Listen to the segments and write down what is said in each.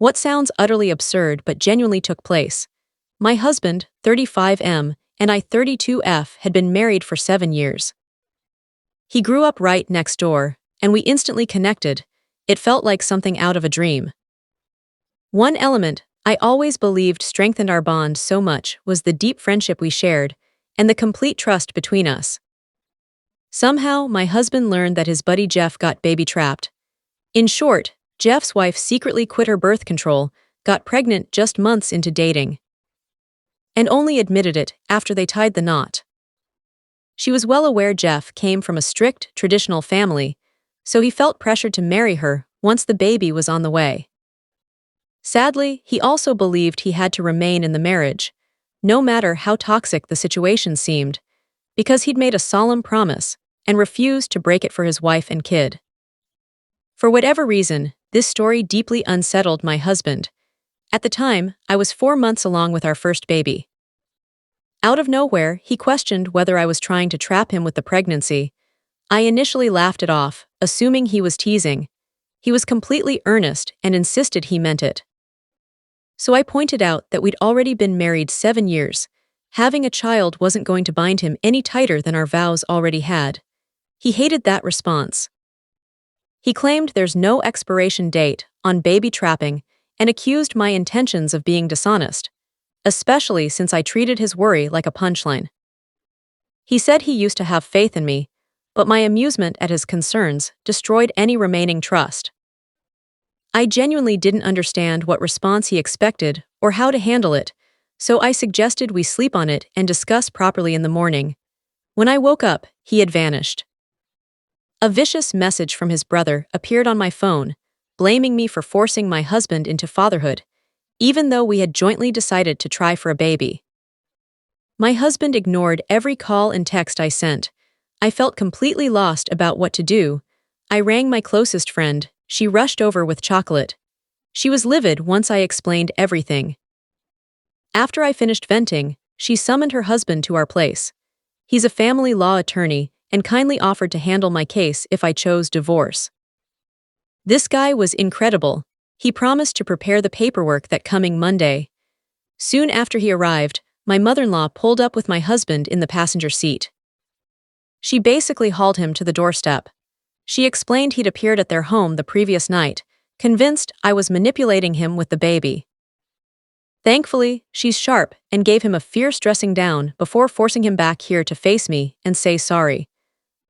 What sounds utterly absurd but genuinely took place. My husband, 35M, and I, 32F, had been married for 7 years. He grew up right next door, and we instantly connected. It felt like something out of a dream. One element I always believed strengthened our bond so much was the deep friendship we shared and the complete trust between us. Somehow, my husband learned that his buddy Jeff got baby trapped. In short, Jeff's wife secretly quit her birth control, got pregnant just months into dating, and only admitted it after they tied the knot. She was well aware Jeff came from a strict, traditional family, so he felt pressured to marry her once the baby was on the way. Sadly, he also believed he had to remain in the marriage, no matter how toxic the situation seemed, because he'd made a solemn promise and refused to break it for his wife and kid. For whatever reason, this story deeply unsettled my husband. At the time, I was 4 months along with our first baby. Out of nowhere, he questioned whether I was trying to trap him with the pregnancy. I initially laughed it off, assuming he was teasing. He was completely earnest and insisted he meant it. So I pointed out that we'd already been married 7 years. Having a child wasn't going to bind him any tighter than our vows already had. He hated that response. He claimed there's no expiration date on baby trapping and accused my intentions of being dishonest, especially since I treated his worry like a punchline. He said he used to have faith in me, but my amusement at his concerns destroyed any remaining trust. I genuinely didn't understand what response he expected or how to handle it, so I suggested we sleep on it and discuss properly in the morning. When I woke up, he had vanished. A vicious message from his brother appeared on my phone, blaming me for forcing my husband into fatherhood, even though we had jointly decided to try for a baby. My husband ignored every call and text I sent. I felt completely lost about what to do. I rang my closest friend. She rushed over with chocolate. She was livid once I explained everything. After I finished venting, she summoned her husband to our place. He's a family law attorney and kindly offered to handle my case if I chose divorce. This guy was incredible. He promised to prepare the paperwork that coming Monday. Soon after he arrived, my mother-in-law pulled up with my husband in the passenger seat. She basically hauled him to the doorstep. She explained he'd appeared at their home the previous night, convinced I was manipulating him with the baby. Thankfully, she's sharp and gave him a fierce dressing down before forcing him back here to face me and say sorry.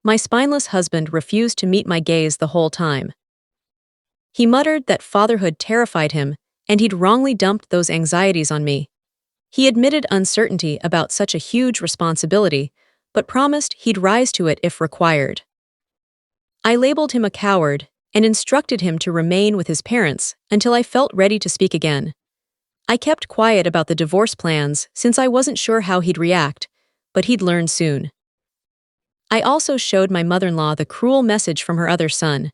My spineless husband refused to meet my gaze the whole time. He muttered that fatherhood terrified him and he'd wrongly dumped those anxieties on me. He admitted uncertainty about such a huge responsibility, but promised he'd rise to it if required. I labeled him a coward and instructed him to remain with his parents until I felt ready to speak again. I kept quiet about the divorce plans since I wasn't sure how he'd react, but he'd learn soon. I also showed my mother-in-law the cruel message from her other son.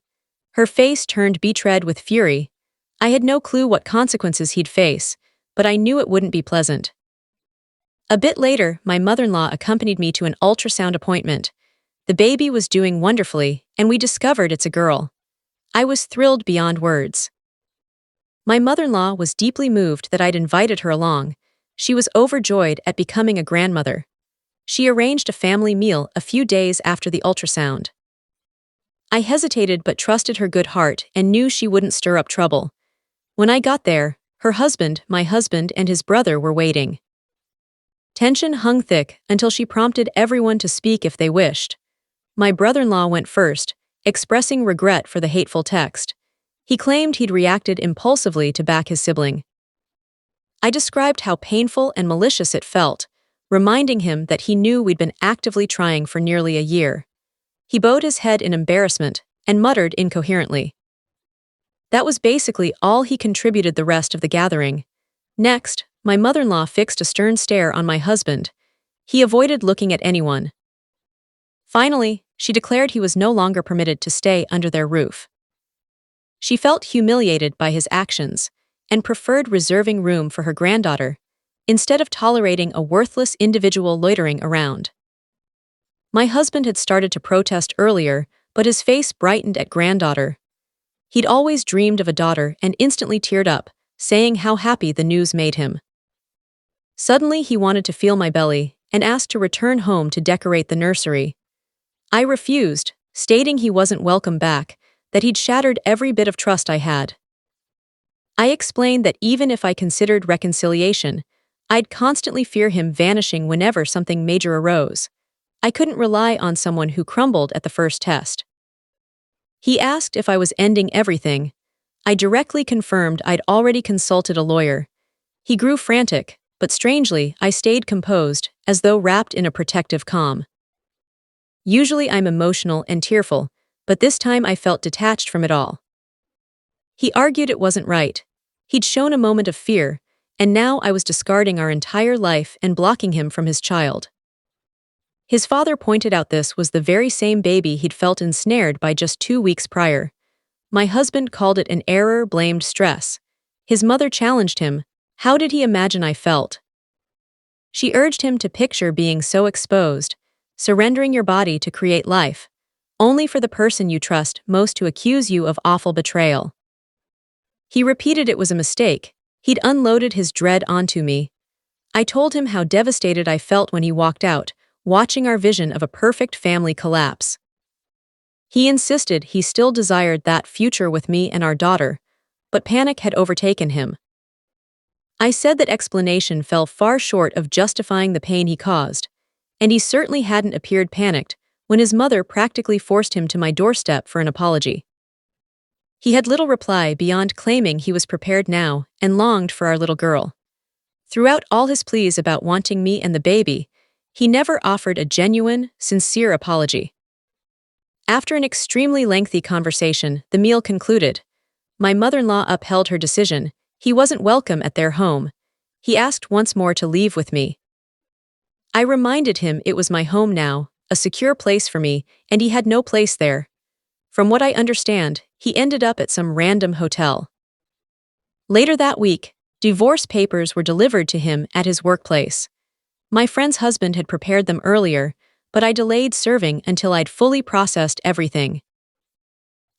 Her face turned betrayed with fury. I had no clue what consequences he'd face, but I knew it wouldn't be pleasant. A bit later, my mother-in-law accompanied me to an ultrasound appointment. The baby was doing wonderfully, and we discovered it's a girl. I was thrilled beyond words. My mother-in-law was deeply moved that I'd invited her along. She was overjoyed at becoming a grandmother. She arranged a family meal a few days after the ultrasound. I hesitated but trusted her good heart and knew she wouldn't stir up trouble. When I got there, her husband, my husband, and his brother were waiting. Tension hung thick until she prompted everyone to speak if they wished. My brother-in-law went first, expressing regret for the hateful text. He claimed he'd reacted impulsively to back his sibling. I described how painful and malicious it felt, reminding him that he knew we'd been actively trying for nearly a year. He bowed his head in embarrassment and muttered incoherently. That was basically all he contributed the rest of the gathering. Next, my mother-in-law fixed a stern stare on my husband. He avoided looking at anyone. Finally, she declared he was no longer permitted to stay under their roof. She felt humiliated by his actions and preferred reserving room for her granddaughter, instead of tolerating a worthless individual loitering around. My husband had started to protest earlier, but his face brightened at granddaughter. He'd always dreamed of a daughter and instantly teared up, saying how happy the news made him. Suddenly, he wanted to feel my belly and asked to return home to decorate the nursery. I refused, stating he wasn't welcome back, that he'd shattered every bit of trust I had. I explained that even if I considered reconciliation, I'd constantly fear him vanishing whenever something major arose. I couldn't rely on someone who crumbled at the first test. He asked if I was ending everything. I directly confirmed I'd already consulted a lawyer. He grew frantic, but strangely, I stayed composed, as though wrapped in a protective calm. Usually I'm emotional and tearful, but this time I felt detached from it all. He argued it wasn't right. He'd shown a moment of fear, and now I was discarding our entire life and blocking him from his child. His father pointed out this was the very same baby he'd felt ensnared by just 2 weeks prior. My husband called it an error, blamed stress. His mother challenged him. How did he imagine I felt? She urged him to picture being so exposed, surrendering your body to create life, only for the person you trust most to accuse you of awful betrayal. He repeated it was a mistake. He'd unloaded his dread onto me. I told him how devastated I felt when he walked out, watching our vision of a perfect family collapse. He insisted he still desired that future with me and our daughter, but panic had overtaken him. I said that explanation fell far short of justifying the pain he caused, and he certainly hadn't appeared panicked when his mother practically forced him to my doorstep for an apology. He had little reply beyond claiming he was prepared now and longed for our little girl. Throughout all his pleas about wanting me and the baby, he never offered a genuine, sincere apology. After an extremely lengthy conversation, the meal concluded. My mother-in-law upheld her decision. He wasn't welcome at their home. He asked once more to leave with me. I reminded him it was my home now, a secure place for me, and he had no place there. From what I understand, he ended up at some random hotel. Later that week, divorce papers were delivered to him at his workplace. My friend's husband had prepared them earlier, but I delayed serving until I'd fully processed everything.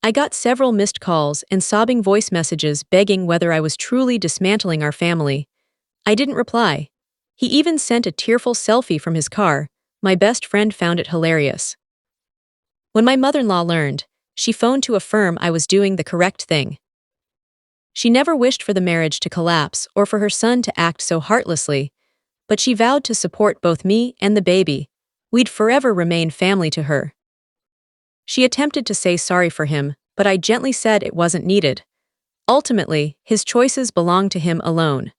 I got several missed calls and sobbing voice messages begging whether I was truly dismantling our family. I didn't reply. He even sent a tearful selfie from his car. My best friend found it hilarious. When my mother-in-law learned, she phoned to affirm I was doing the correct thing. She never wished for the marriage to collapse or for her son to act so heartlessly, but she vowed to support both me and the baby. We'd forever remain family to her. She attempted to say sorry for him, but I gently said it wasn't needed. Ultimately, his choices belonged to him alone.